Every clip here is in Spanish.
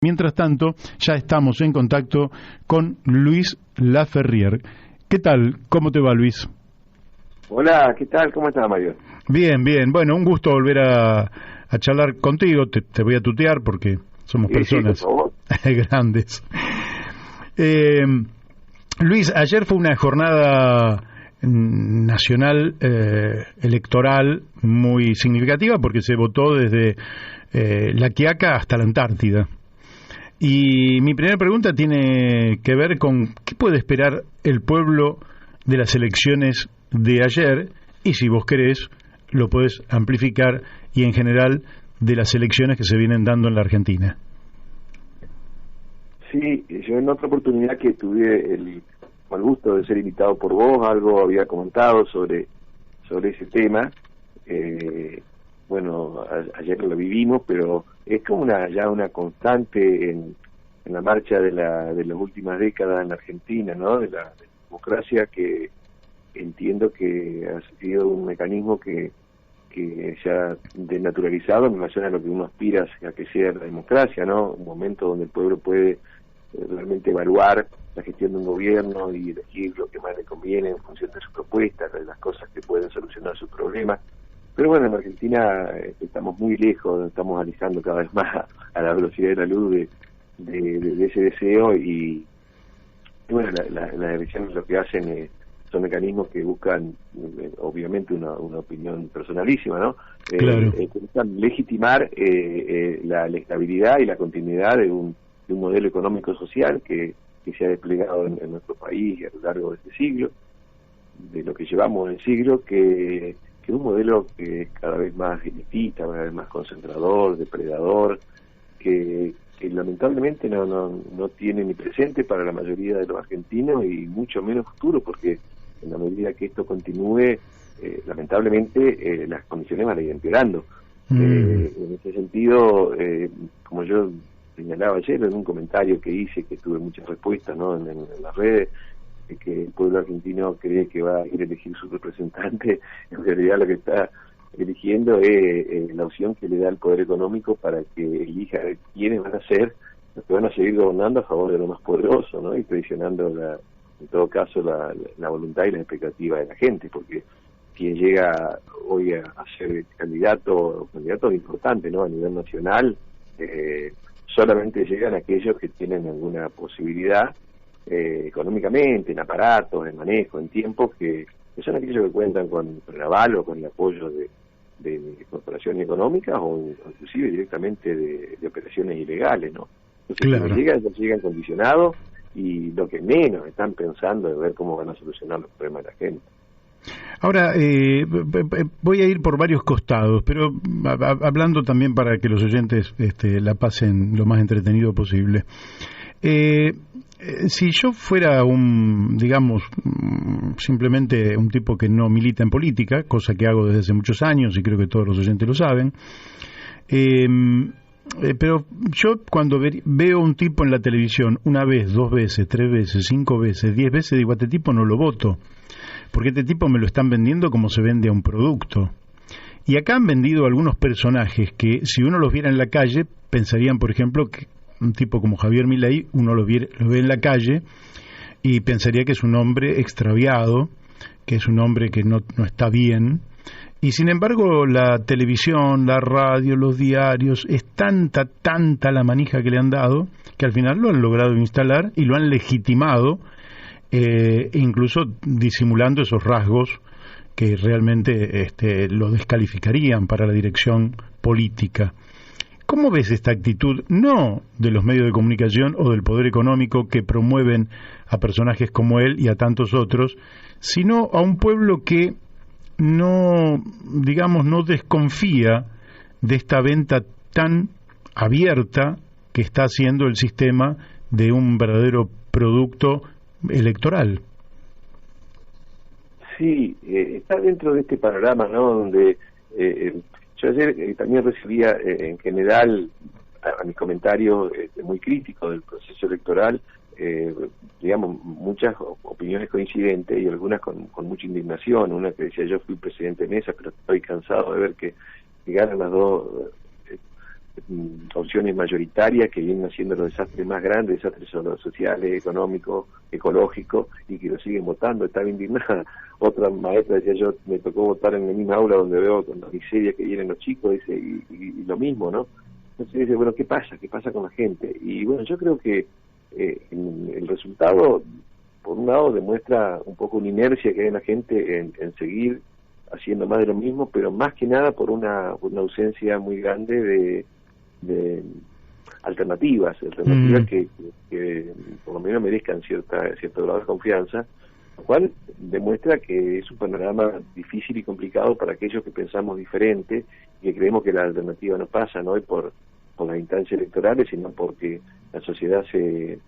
Mientras tanto, ya estamos en contacto con Luis Laferriere. ¿Qué tal? ¿Cómo te va, Luis? Hola, ¿qué tal? ¿Cómo estás, Mario? Bien, bien. Bueno, un gusto volver a charlar contigo. Te voy a tutear porque somos personas Sí, por favor. grandes. Luis, ayer fue una jornada nacional electoral muy significativa porque se votó desde La Quiaca hasta la Antártida. Y mi primera pregunta tiene que ver con qué puede esperar el pueblo de las elecciones de ayer, y si vos querés lo podés amplificar, y en general de las elecciones que se vienen dando en la Argentina. Sí, yo en otra oportunidad que tuve el gusto de ser invitado por vos, algo había comentado sobre ese tema. Bueno, ayer lo vivimos, pero es como ya una constante en la marcha de las últimas décadas en la Argentina, ¿no? De la democracia, que entiendo que ha sido un mecanismo que se ha desnaturalizado en relación a lo que uno aspira a que sea la democracia, ¿no? Un momento donde el pueblo puede realmente evaluar la gestión de un gobierno y elegir lo que más le conviene en función de sus propuestas, de las cosas que pueden solucionar sus problemas. Pero bueno, en Argentina estamos muy lejos, estamos alejando cada vez más a la velocidad de la luz de ese deseo, y bueno, las elecciones lo que hacen son mecanismos que buscan, obviamente, una opinión personalísima, ¿no? Claro. Buscan legitimar la estabilidad y la continuidad de un modelo económico-social que se ha desplegado en nuestro país a lo largo de este siglo, de lo que llevamos en el siglo, que es un modelo que es cada vez más elitista, cada vez más concentrador, depredador, que lamentablemente no tiene ni presente para la mayoría de los argentinos, y mucho menos futuro, porque en la medida que esto continúe, lamentablemente las condiciones van a ir empeorando. En ese sentido, como yo señalaba ayer en un comentario que hice, que tuve muchas respuestas, ¿no?, en las redes, que el pueblo argentino cree que va a ir a elegir su representante, en realidad lo que está eligiendo es la opción que le da el poder económico para que elija quiénes van a ser los que van a seguir gobernando a favor de lo más poderoso, ¿no? Y traicionando en todo caso la voluntad y la expectativa de la gente, porque quien llega hoy a ser candidato importante, ¿no?, a nivel nacional, solamente llegan aquellos que tienen alguna posibilidad económicamente, en aparatos, en manejo, en tiempos, que son aquellos que cuentan con el aval o con el apoyo de corporaciones económicas, o inclusive directamente de operaciones ilegales, ¿no? Entonces, Claro. quienes llegan condicionados, y lo que menos están pensando es ver cómo van a solucionar los problemas de la gente. Ahora, voy a ir por varios costados, pero hablando también para que los oyentes la pasen lo más entretenido posible. Si yo fuera simplemente un tipo que no milita en política, cosa que hago desde hace muchos años y creo que todos los oyentes lo saben, pero yo cuando veo un tipo en la televisión una vez, 2 veces, 3 veces, 5 veces, 10 veces, digo, a este tipo no lo voto, porque este tipo me lo están vendiendo como se vende a un producto. Y acá han vendido algunos personajes que, si uno los viera en la calle, pensarían, por ejemplo, que un tipo como Javier Milei, uno lo ve en la calle y pensaría que es un hombre extraviado, que es un hombre que no está bien. Y sin embargo, la televisión, la radio, los diarios, es tanta la manija que le han dado, que al final lo han logrado instalar y lo han legitimado, incluso disimulando esos rasgos que realmente lo descalificarían para la dirección política. ¿Cómo ves esta actitud, no de los medios de comunicación o del poder económico que promueven a personajes como él y a tantos otros, sino a un pueblo que no desconfía de esta venta tan abierta que está haciendo el sistema de un verdadero producto electoral? Sí, está dentro de este panorama, ¿no?, donde yo ayer también recibía en general a mis comentarios muy críticos del proceso electoral, muchas opiniones coincidentes, y algunas con mucha indignación. Una que decía: yo fui presidente de mesa, pero estoy cansado de ver que ganan las dos opciones mayoritarias que vienen haciendo los desastres más grandes, desastres sociales, económicos, ecológicos, y que lo siguen votando. Estaba indignada. Otra maestra decía, yo me tocó votar en la misma aula donde veo con la miseria que vienen los chicos, dice, y lo mismo, ¿no? Entonces dice, bueno, ¿qué pasa? ¿Qué pasa con la gente? Y bueno, yo creo que el resultado, por un lado, demuestra un poco una inercia que hay en la gente en seguir haciendo más de lo mismo, pero más que nada por una ausencia muy grande de alternativas que por lo menos merezcan cierto grado de confianza, lo cual demuestra que es un panorama difícil y complicado para aquellos que pensamos diferente y que creemos que la alternativa no pasa, no por las instancias electorales, sino porque la sociedad se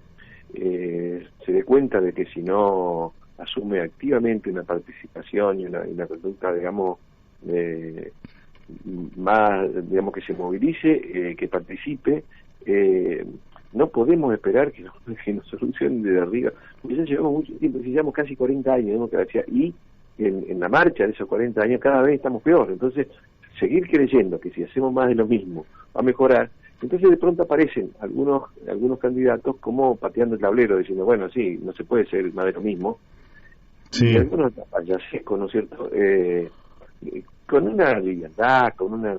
dé cuenta de que si no asume activamente una participación y una conducta, digamos, más, digamos, que se movilice, que participe, no podemos esperar que nos solucionen desde arriba, porque ya llevamos mucho tiempo, llevamos casi 40 años de democracia, y en la marcha de esos 40 años cada vez estamos peor. Entonces, seguir creyendo que si hacemos más de lo mismo va a mejorar, entonces de pronto aparecen algunos candidatos como pateando el tablero, diciendo, bueno, sí, no se puede ser más de lo mismo, sí. Y algunos payasescos, ¿no es cierto?, con una liviandad, con una,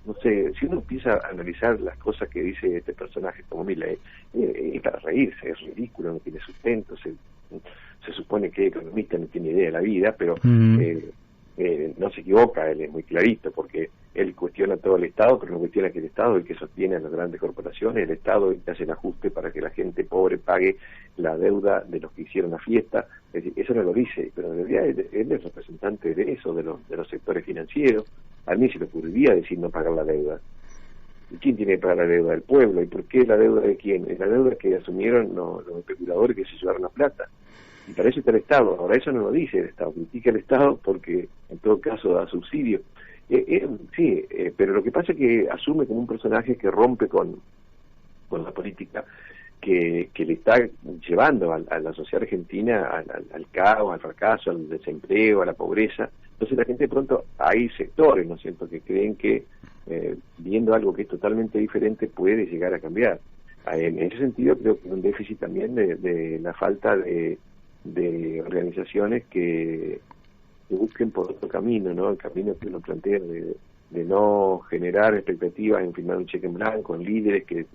no sé, si uno empieza a analizar las cosas que dice este personaje como Milei, es para reírse, es ridículo, no tiene sustento, se supone que el economista no tiene idea de la vida, pero no se equivoca, él es muy clarito, porque él cuestiona todo el Estado, pero no cuestiona que el Estado es el que sostiene a las grandes corporaciones, el Estado es el que hace el ajuste para que la gente pobre pague la deuda de los que hicieron la fiesta. Es decir, eso no lo dice, pero en realidad él es representante de eso, de los sectores financieros. A mí se le ocurriría decir no pagar la deuda. ¿Y quién tiene que pagar la deuda? El pueblo. ¿Y por qué la deuda de quién? Es la deuda que asumieron los especuladores que se llevaron la plata. Y para eso está el Estado. Ahora eso no lo dice el Estado, critica el Estado porque en todo caso da subsidio. Pero lo que pasa es que asume como un personaje que rompe con la política que le está llevando a la sociedad argentina al caos, al fracaso, al desempleo, a la pobreza. Entonces la gente de pronto, hay sectores, ¿no es cierto?, que creen que viendo algo que es totalmente diferente puede llegar a cambiar. En ese sentido creo que hay un déficit también de la falta de organizaciones que busquen por otro camino, ¿no? El camino que uno plantea de no generar expectativas en firmar un cheque en blanco, en líderes que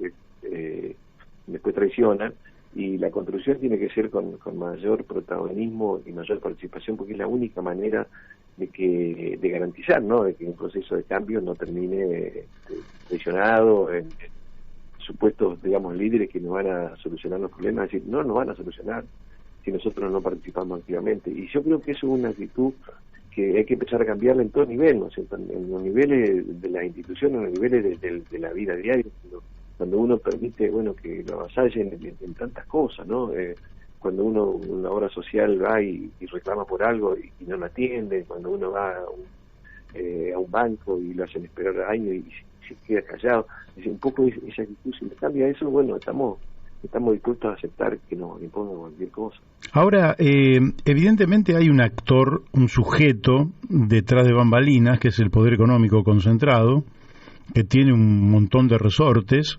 después traicionan, y la construcción tiene que ser con mayor protagonismo y mayor participación, porque es la única manera de garantizar, ¿no?, de que un proceso de cambio no termine traicionado en supuestos, digamos, líderes que no van a solucionar los problemas. Es decir, no nos van a solucionar si nosotros no participamos activamente. Y yo creo que eso es una actitud que hay que empezar a cambiarla en todo nivel, ¿no? O sea, en los niveles de las instituciones, en los niveles de la vida diaria, cuando uno permite, bueno, que lo avasallen en tantas cosas, ¿no? Cuando una obra social va y reclama por algo y no la atiende, cuando uno va a un banco y lo hacen esperar años y se queda callado. Es un poco esa actitud. Si cambia eso, bueno, estamos dispuestos a aceptar que nos impongan cualquier cosa. Ahora, evidentemente hay un actor, un sujeto detrás de bambalinas, que es el poder económico concentrado, que tiene un montón de resortes,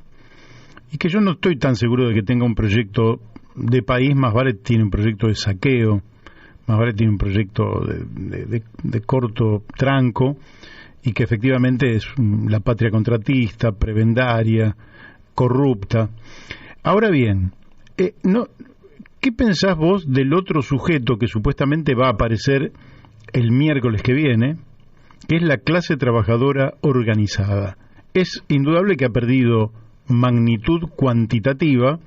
y que yo no estoy tan seguro de que tenga un proyecto de país. Más vale tiene un proyecto de saqueo, más vale tiene un proyecto de corto tranco, y que efectivamente es la patria contratista, prebendaria, corrupta. Ahora bien, ¿qué pensás vos del otro sujeto que supuestamente va a aparecer el miércoles que viene, que es la clase trabajadora organizada? Es indudable que ha perdido magnitud cuantitativa,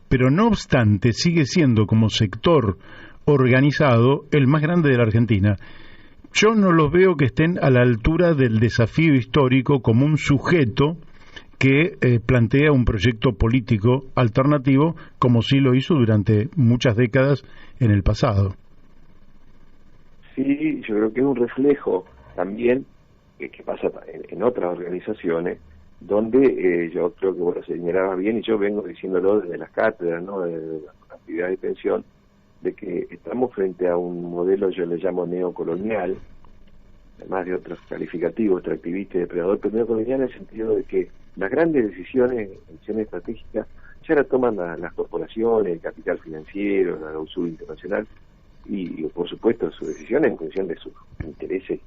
pero no obstante sigue siendo como sector organizado el más grande de la Argentina. Yo no los veo que estén a la altura del desafío histórico como un sujeto que plantea un proyecto político alternativo, como sí lo hizo durante muchas décadas en el pasado. Sí, yo creo que es un reflejo también que pasa en otras organizaciones, donde yo creo que vos lo señalabas bien, y yo vengo diciéndolo desde las cátedras, ¿no?, de la actividad de pensión, de que estamos frente a un modelo, yo le llamo neocolonial, además de otros calificativos, extractivista y depredador, pero neocolonial en el sentido de que las grandes decisiones estratégicas ya las toman las corporaciones, el capital financiero, la USUR internacional, y por supuesto sus decisiones en función de sus intereses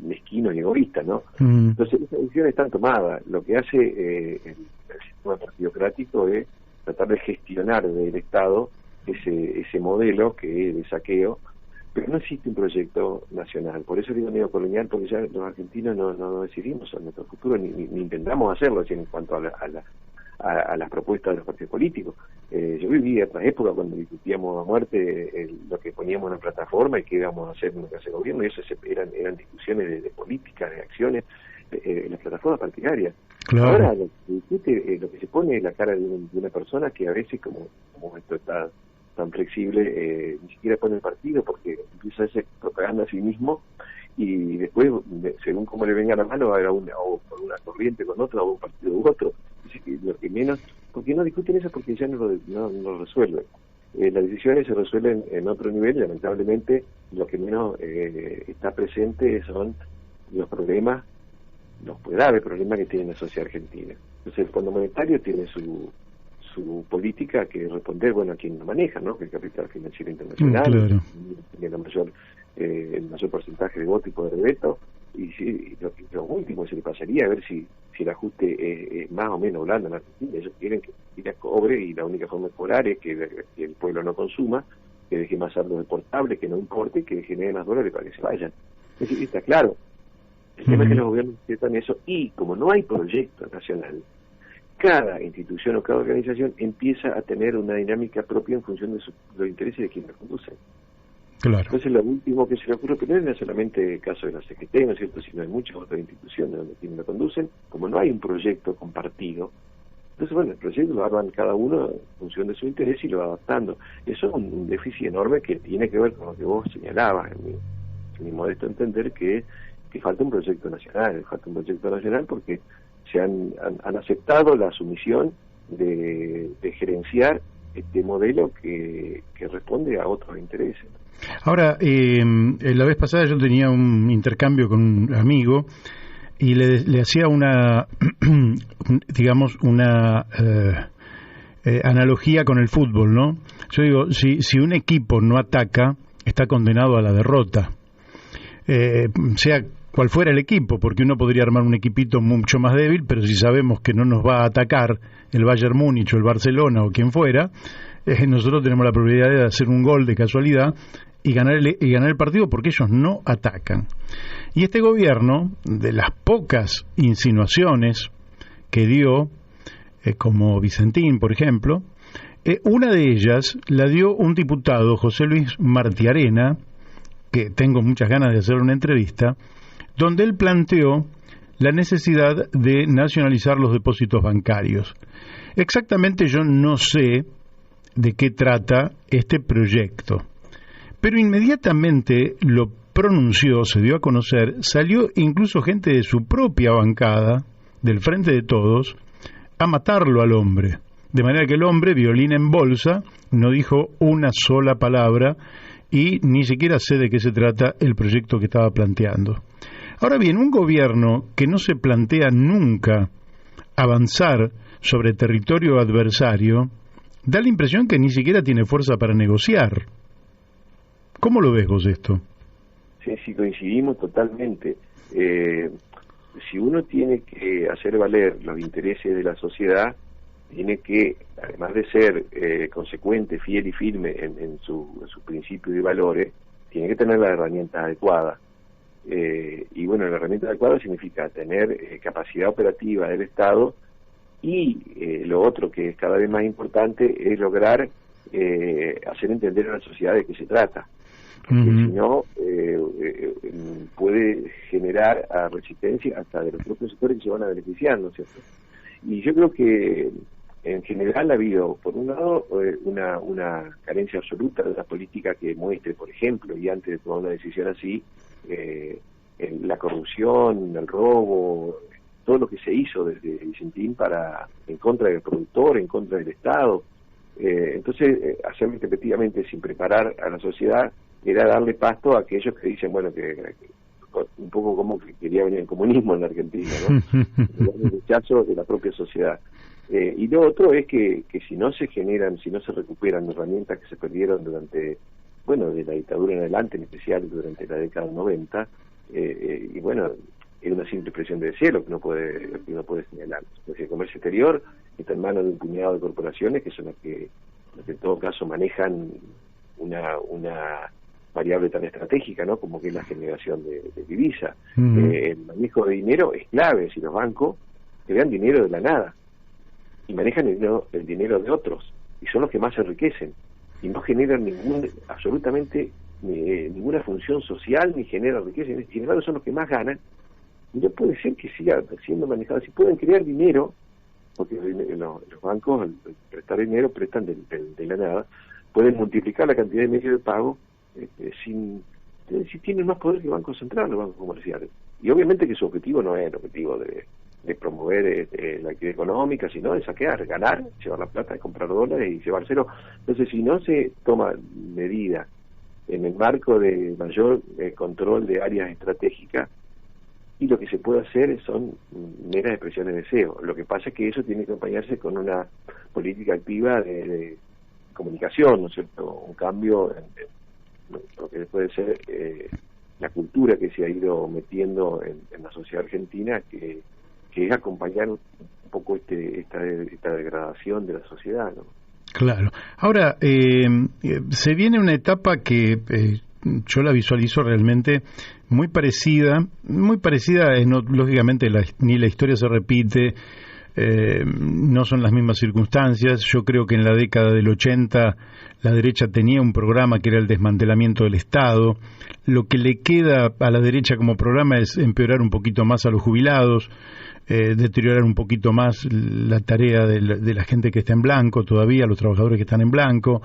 mezquinos y egoístas, ¿no? Entonces esas decisiones están tomadas. Lo que hace el sistema partidocrático es tratar de gestionar del Estado ese modelo que es de saqueo, pero no existe un proyecto nacional. Por eso digo neocolonial, porque ya los argentinos no decidimos sobre nuestro futuro, ni intentamos hacerlo en cuanto a las propuestas de los partidos políticos. Yo viví otra época cuando discutíamos a muerte lo que poníamos en la plataforma y qué íbamos a hacer en la clase de gobierno, y eso eran discusiones de política, de acciones, en las plataformas partidarias. Claro. Ahora lo que se discute, lo que se pone es la cara de una persona que a veces, como esto está tan flexible, ni siquiera pone el partido porque empieza a hacer propaganda a sí mismo, y después, según cómo le venga la mano, va a haber o por una corriente con otra, o un partido u otro. Lo que menos, porque no discuten eso, porque ya no lo resuelven. Las decisiones se resuelven en otro nivel, y lamentablemente lo que menos está presente son los problemas, los graves problemas que tiene la sociedad argentina. Entonces el Fondo Monetario tiene su política que responder, bueno, a quien lo maneja, ¿no? Que el capital financiero internacional, claro, tiene el mayor porcentaje de voto y poder de veto, y lo último se le pasaría a ver si el ajuste es más o menos blando en Argentina. Ellos quieren que Argentina cobre, y la única forma de cobrar es que el pueblo no consuma, que deje más saldo deportable, que no importe, que genere más dólares para que se vayan. Es decir, está claro. El tema es que los gobiernos aceptan eso, y como no hay proyecto nacional, cada institución o cada organización empieza a tener una dinámica propia en función de los intereses de quienes la conducen. Claro. Entonces lo último que se le ocurre, pero no es solamente el caso de la CGT, ¿no es cierto?, sino hay muchas otras instituciones donde quienes la conducen, como no hay un proyecto compartido, entonces bueno, el proyecto lo arman cada uno en función de su interés y lo va adaptando. Eso es un déficit enorme que tiene que ver con lo que vos señalabas, en mi modesto entender, que falta un proyecto nacional, porque se han aceptado la sumisión de gerenciar este modelo que responde a otros intereses. Ahora, la vez pasada yo tenía un intercambio con un amigo y le hacía una, digamos, una analogía con el fútbol, ¿no? Yo digo, si un equipo no ataca, está condenado a la derrota, sea cual fuera el equipo, porque uno podría armar un equipito mucho más débil, pero si sabemos que no nos va a atacar el Bayern Múnich o el Barcelona o quien fuera, nosotros tenemos la probabilidad de hacer un gol de casualidad y ganar el partido, porque ellos no atacan. Y este gobierno, de las pocas insinuaciones que dio, como Vicentín, por ejemplo, una de ellas la dio un diputado, José Luis Martiarena, que tengo muchas ganas de hacer una entrevista, donde él planteó la necesidad de nacionalizar los depósitos bancarios. Exactamente yo no sé de qué trata este proyecto, pero inmediatamente lo pronunció, se dio a conocer, salió incluso gente de su propia bancada, del Frente de Todos, a matarlo al hombre, de manera que el hombre, violín en bolsa, no dijo una sola palabra y ni siquiera sé de qué se trata el proyecto que estaba planteando. Ahora bien, un gobierno que no se plantea nunca avanzar sobre territorio adversario, da la impresión que ni siquiera tiene fuerza para negociar. ¿Cómo lo ves vos esto? Sí, coincidimos totalmente. Si uno tiene que hacer valer los intereses de la sociedad, tiene que, además de ser consecuente, fiel y firme en sus principios y valores, tiene que tener las herramientas adecuadas. Y bueno, la herramienta adecuada significa tener capacidad operativa del Estado, y lo otro que es cada vez más importante es lograr hacer entender a la sociedad de qué se trata, porque si no puede generar resistencia hasta de los propios sectores que se van a beneficiar, ¿no es cierto? Y yo creo que en general ha habido, por un lado, una carencia absoluta de la política que muestre, por ejemplo, y antes de tomar una decisión así, la corrupción, el robo, todo lo que se hizo desde Vicentín en contra del productor, en contra del Estado. Entonces, hacerlo repetidamente sin preparar a la sociedad era darle pasto a aquellos que dicen, bueno, que un poco como que quería venir el comunismo en la Argentina, ¿no? El rechazo de la propia sociedad. Y lo otro es que si no se recuperan herramientas que se perdieron durante, de la dictadura en adelante, en especial durante la década del 90, y bueno, es una simple expresión del cielo que uno puede señalar. Porque el comercio exterior está en manos de un puñado de corporaciones que son las que en todo caso manejan una variable tan estratégica, ¿no?, como que es la generación de divisa. El manejo de dinero es clave. Si los bancos crean dinero de la nada y manejan el dinero de otros, y son los que más se enriquecen y no generan absolutamente ninguna función social ni generan riqueza, y sin embargo son los que más ganan, y no puede ser que siga siendo manejado así. Pueden crear dinero, porque los bancos al prestar dinero prestan de la nada, pueden multiplicar la cantidad de medios de pago si tienen más poder que el Banco Central, los bancos comerciales. Y obviamente que su objetivo no es el objetivo de promover la actividad económica, sino de saquear, ganar, llevar la plata, comprar dólares y llevárselo. Entonces, si no se toma medida en el marco de mayor control de áreas estratégicas, y lo que se puede hacer son meras expresiones de deseo. Lo que pasa es que eso tiene que acompañarse con una política activa de comunicación, ¿no es cierto? Un cambio en lo que puede ser la cultura que se ha ido metiendo en la sociedad argentina, que es acompañar un poco esta degradación de la sociedad, ¿no? Claro. Ahora, se viene una etapa que yo la visualizo realmente muy parecida, lógicamente ni la historia se repite, no son las mismas circunstancias. Yo creo que en la década del 80 la derecha tenía un programa que era el desmantelamiento del Estado. Lo que le queda a la derecha como programa es empeorar un poquito más a los jubilados, deteriorar un poquito más la tarea de la gente que está en blanco todavía, los trabajadores que están en blanco,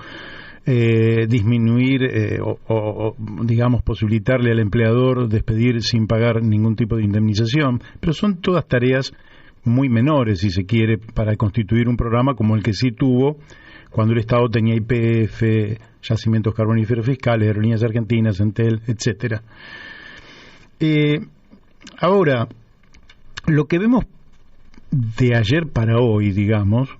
disminuir o digamos posibilitarle al empleador despedir sin pagar ningún tipo de indemnización, pero son todas tareas muy menores, si se quiere, para constituir un programa como el que sí tuvo cuando el Estado tenía YPF, yacimientos carboníferos fiscales, aerolíneas argentinas, Entel, etcétera. Ahora, lo que vemos de ayer para hoy, digamos,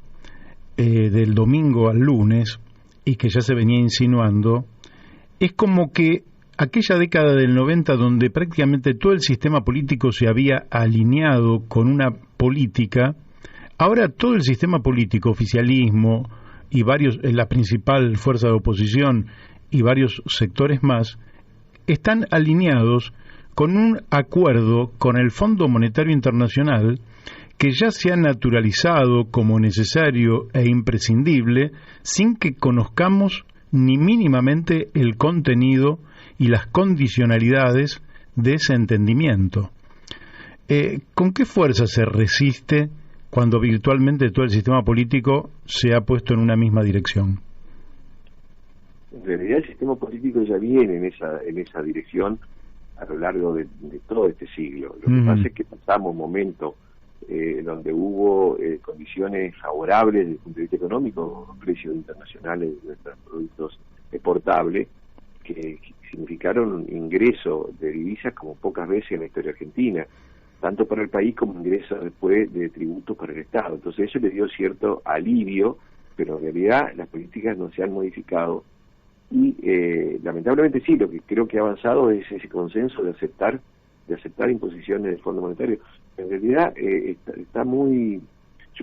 del domingo al lunes, y que ya se venía insinuando, es como que aquella década del 90 donde prácticamente todo el sistema político se había alineado con una política, ahora todo el sistema político, oficialismo y la principal fuerza de oposición y varios sectores más, están alineados con un acuerdo con el Fondo Monetario Internacional que ya se ha naturalizado como necesario e imprescindible sin que conozcamos ni mínimamente el contenido y las condicionalidades de ese entendimiento. ¿Con qué fuerza se resiste cuando virtualmente todo el sistema político se ha puesto en una misma dirección? En realidad el sistema político ya viene en esa dirección a lo largo de todo este siglo. Lo que pasa es que pasamos momentos donde hubo condiciones favorables desde el punto de vista económico, precios internacionales de nuestros productos exportables, que significaron ingreso de divisas como pocas veces en la historia argentina, tanto para el país como ingresos después de tributos para el Estado. Entonces eso le dio cierto alivio, pero en realidad las políticas no se han modificado y lamentablemente sí, lo que creo que ha avanzado es ese consenso de aceptar imposiciones del Fondo Monetario. En realidad yo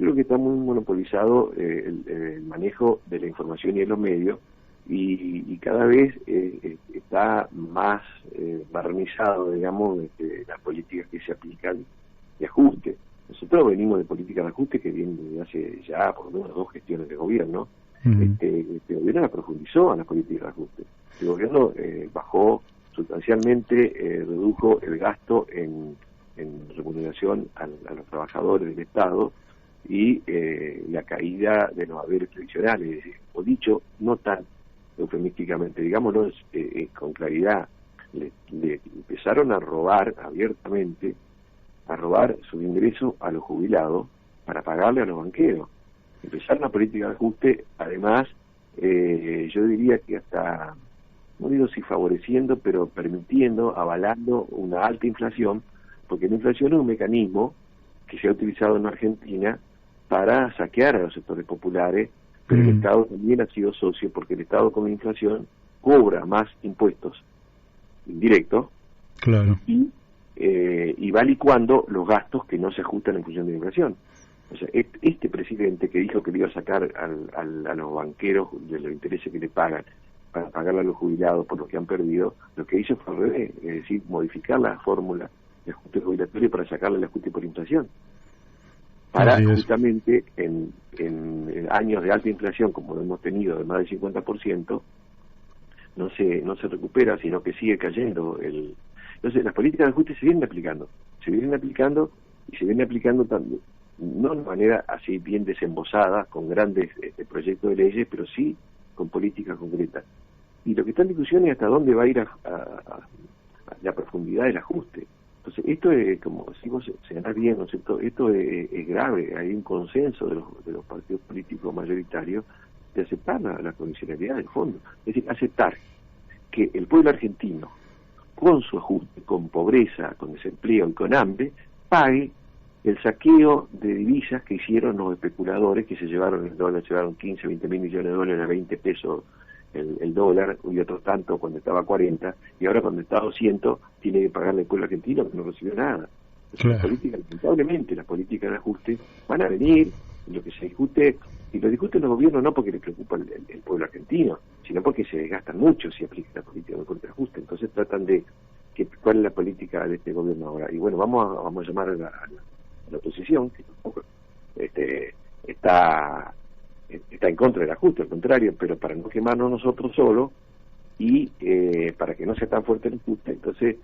creo que está muy monopolizado el manejo de la información y de los medios, y cada vez está más barnizado, digamos, las políticas que se aplican de ajuste. Nosotros venimos de políticas de ajuste que vienen desde hace ya por lo menos 2 gestiones de gobierno. Este gobierno la profundizó a las políticas de ajuste. El gobierno bajó sustancialmente, redujo el gasto en remuneración a los trabajadores del Estado y la caída de los haberes previsionales, es decir, o dicho no tan eufemísticamente, digámoslo con claridad, le empezaron a robar abiertamente, a robar su ingreso a los jubilados para pagarle a los banqueros. Empezaron una política de ajuste, además, yo diría que hasta no digo si favoreciendo, pero permitiendo, avalando una alta inflación, porque la inflación es un mecanismo que se ha utilizado en Argentina para saquear a los sectores populares, pero el Estado también ha sido socio, porque el Estado con la inflación cobra más impuestos indirectos, claro, y va licuando los gastos que no se ajustan en función de la inflación. O sea, este presidente que dijo que le iba a sacar a los banqueros de los intereses que le pagan para pagarle a los jubilados por lo que han perdido, lo que hizo fue al revés, es decir, modificar la fórmula de ajuste jubilatorio para sacarle el ajuste por inflación. Para justamente en años de alta inflación, como lo hemos tenido de más del 50%, no se recupera, sino que sigue cayendo. Entonces, las políticas de ajuste se vienen aplicando también, no de manera así bien desembosada, con grandes proyectos de leyes, pero sí con políticas concretas. Y lo que está en discusión es hasta dónde va a ir a la profundidad del ajuste. Entonces, esto es, como decimos, señalar bien, ¿no es cierto? Esto es grave. Hay un consenso de los partidos políticos mayoritarios de aceptar la condicionalidad del fondo. Es decir, aceptar que el pueblo argentino, con su ajuste, con pobreza, con desempleo y con hambre, pague el saqueo de divisas que hicieron los especuladores, que se llevaron el dólar, llevaron 15, 20 mil millones de dólares a 20 pesos el dólar, y otros tanto cuando estaba a 40, y ahora cuando está a 200 tiene que pagarle al pueblo argentino que no recibió nada. Claro. Lamentablemente las políticas de ajuste van a venir, lo que se discute, y lo discuten los gobiernos no porque les preocupa el pueblo argentino, sino porque se desgastan mucho si aplican la política de ajuste. Entonces tratan de cuál es la política de este gobierno ahora. Y bueno, vamos a llamar a la oposición, que tampoco está en contra del ajuste, al contrario, pero para no quemarnos nosotros solos y para que no sea tan fuerte el ajuste. Entonces,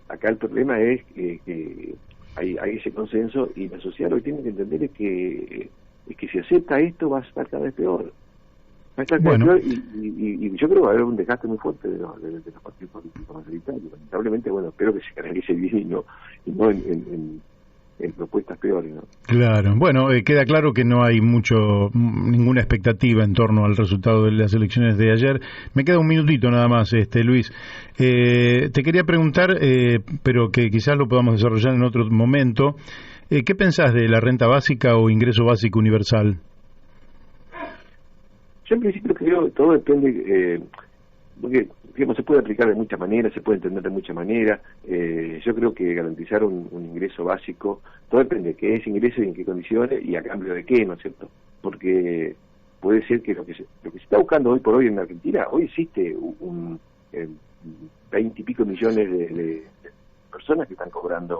acá el problema es que hay ese consenso, y la sociedad lo que tiene que entender es que si acepta esto va a estar cada vez peor. Va a estar cada vez peor, y yo creo que va a haber un desgaste muy fuerte de los partidos políticos mayoritarios. Lamentablemente, bueno, espero que se canalice bien y no en propuestas peores, ¿no? Claro. Bueno, queda claro que no hay ninguna expectativa en torno al resultado de las elecciones de ayer. Me queda un minutito nada más, Luis. Te quería preguntar, pero que quizás lo podamos desarrollar en otro momento, ¿qué pensás de la renta básica o ingreso básico universal? Yo en principio creo que todo depende, porque digamos, se puede aplicar de muchas maneras, se puede entender de muchas maneras. Yo creo que garantizar un ingreso básico, todo depende de qué es ingreso y en qué condiciones y a cambio de qué, ¿no es cierto? Porque puede ser que lo que se está buscando hoy por hoy en Argentina, hoy existe 20 y pico millones de personas que están cobrando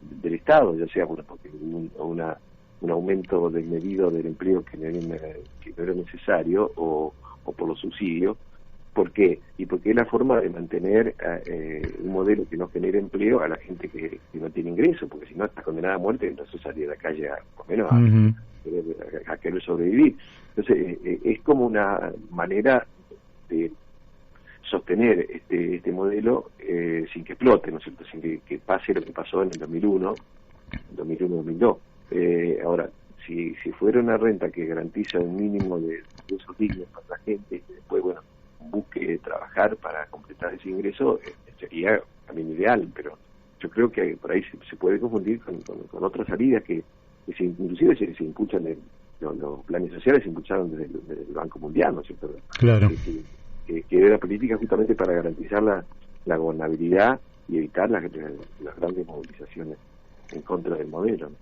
del Estado, ya sea porque hubo un aumento desmedido del empleo que no era necesario, o por los subsidios. ¿Por qué? Y porque es la forma de mantener un modelo que no genere empleo a la gente que no tiene ingreso, porque si no está condenada a muerte, entonces salir a la calle por lo menos a querer sobrevivir. Entonces es como una manera de sostener este modelo sin que explote, ¿no es cierto? Sin que pase lo que pasó en el 2001-2002. Ahora, si fuera una renta que garantiza un mínimo de ingresos dignos para la gente, y después, bueno, busque trabajar para completar ese ingreso, sería también ideal, pero yo creo que por ahí se puede confundir con otras salidas que inclusive se impulsan, los planes sociales se impulsaron desde el Banco Mundial, ¿no es cierto? Claro. Que era política justamente para garantizar la gobernabilidad y evitar las grandes movilizaciones en contra del modelo, ¿no?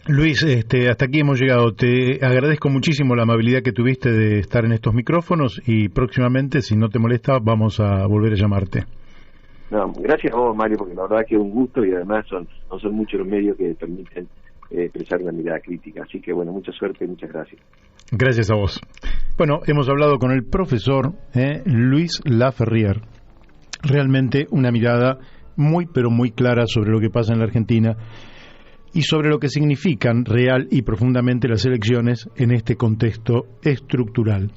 Luis, hasta aquí hemos llegado. Te agradezco muchísimo la amabilidad que tuviste de estar en estos micrófonos, y próximamente, si no te molesta, vamos a volver a llamarte. No, gracias a vos, Mario, porque la verdad que es un gusto, y además no son muchos los medios que permiten expresar una mirada crítica. Así que, bueno, mucha suerte y muchas gracias. Gracias a vos. Bueno, hemos hablado con el profesor Luis Laferrière. Realmente una mirada muy, pero muy clara sobre lo que pasa en la Argentina y sobre lo que significan real y profundamente las elecciones en este contexto estructural.